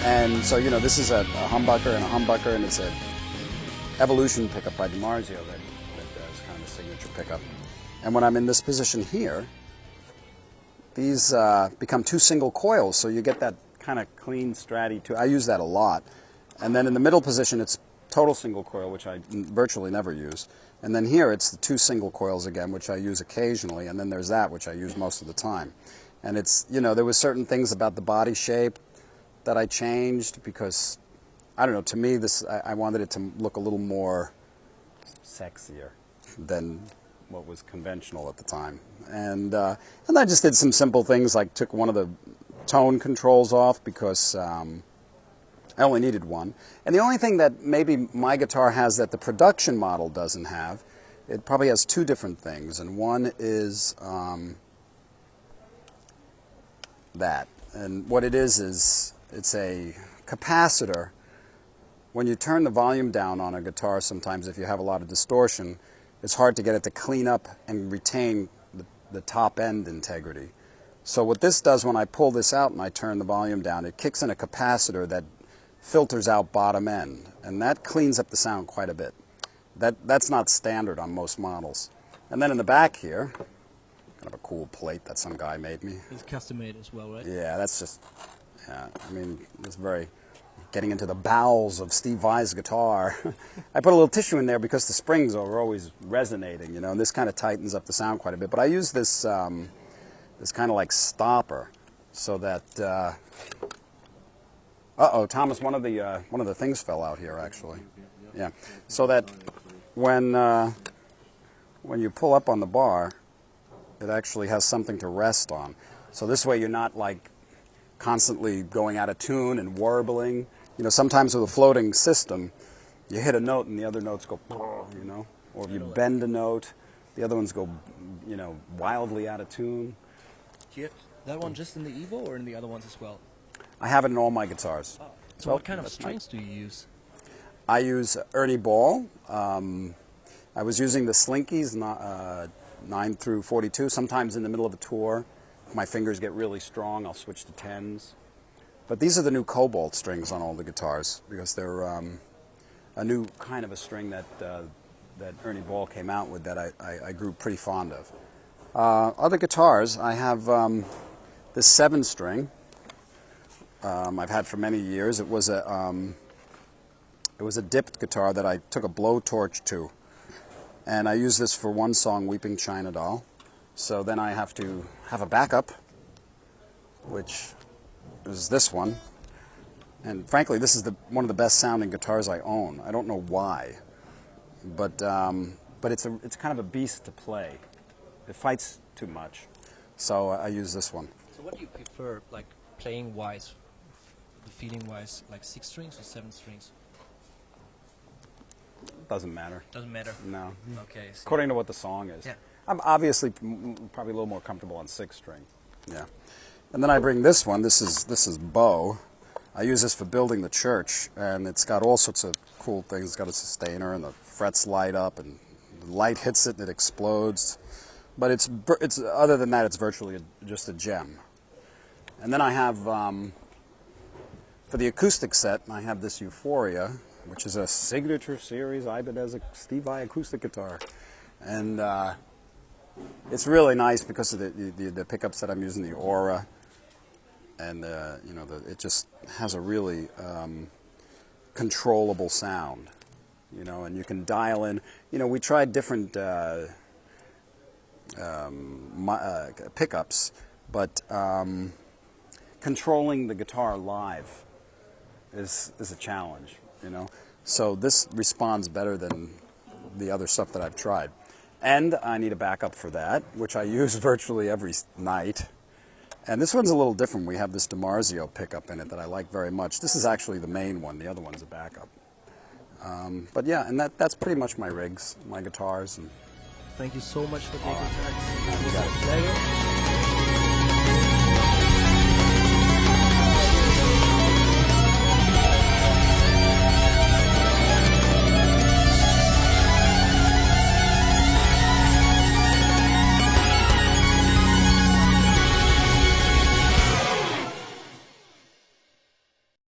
And so, you know, this is a humbucker and a humbucker, and it's a evolution pickup by DiMarzio that does kind of a signature pickup. And when I'm in this position here, these become two single coils, so you get that kind of clean stratty too. I use that a lot. And then in the middle position, it's total single coil, which I virtually never use. And then here, it's the two single coils again, which I use occasionally. And then there's that, which I use most of the time. And it's, you know, there was certain things about the body shape that I changed because, I don't know, to me, I wanted it to look a little more sexier than what was conventional at the time. And I just did some simple things, like took one of the tone controls off because I only needed one. And the only thing that maybe my guitar has that the production model doesn't have, it probably has two different things. And one is that. And what it is it's a capacitor. When you turn the volume down on a guitar, sometimes if you have a lot of distortion, it's hard to get it to clean up and retain the top end integrity. So what this does when I pull this out and I turn the volume down, it kicks in a capacitor that filters out bottom end, and that cleans up the sound quite a bit. That's not standard on most models. And then in the back here, kind of a cool plate that some guy made me. It's custom made as well, right? Yeah, that's just, yeah, I mean, it's very getting into the bowels of Steve Vai's guitar. I put a little tissue in there because the springs are always resonating, you know, and this kind of tightens up the sound quite a bit. But I use this this kind of like stopper so that uh-oh, Thomas, one of the things fell out here actually. Yeah. So that when you pull up on the bar, it actually has something to rest on. So this way you're not like constantly going out of tune and warbling. You know, sometimes with a floating system, you hit a note and the other notes go, you know, or if you bend a note, the other ones go, you know, wildly out of tune. Do you have that one just in the Evo or in the other ones as well? I have it in all my guitars. Oh. So what kind of strings do you use? I use Ernie Ball. I was using the Slinkies, 9 through 42. Sometimes in the middle of a tour, if my fingers get really strong, I'll switch to 10s. But these are the new Cobalt strings on all the guitars because they're a new kind of a string that Ernie Ball came out with that I grew pretty fond of. Other guitars, I have this 7-string I've had for many years. It was a dipped guitar that I took a blowtorch to, and I use this for one song, Weeping China Doll. So then I have to have a backup, which is this one. And frankly, this is one of the best sounding guitars I own. I don't know why, but it's kind of a beast to play. It fights too much, so I use this one. So what do you prefer, like playing wise, feeling wise, like 6 strings or 7 strings? Doesn't matter. Doesn't matter. No. Okay. So according to what the song is. Yeah. I'm obviously probably a little more comfortable on 6-string. Yeah. And then I bring this one. This is Bo. I use this for building the church, and it's got all sorts of cool things. It's got a sustainer, and the frets light up, and the light hits it, and it explodes. But it's other than that, it's virtually just a gem. And then I have for the acoustic set, I have this Euphoria, which is a signature series Ibanez Steve Vai acoustic guitar, and it's really nice because of the pickups that I'm using, the Aura, and you know, it just has a really controllable sound, you know, and you can dial in. You know, we tried different pickups, but controlling the guitar live is a challenge, you know. So this responds better than the other stuff that I've tried. And I need a backup for that, which I use virtually every night. And this one's a little different. We have this DiMarzio pickup in it that I like very much. This is actually the main one. The other one's a backup. But yeah, and that's pretty much my rigs, my guitars. And thank you so much for taking time. You got it.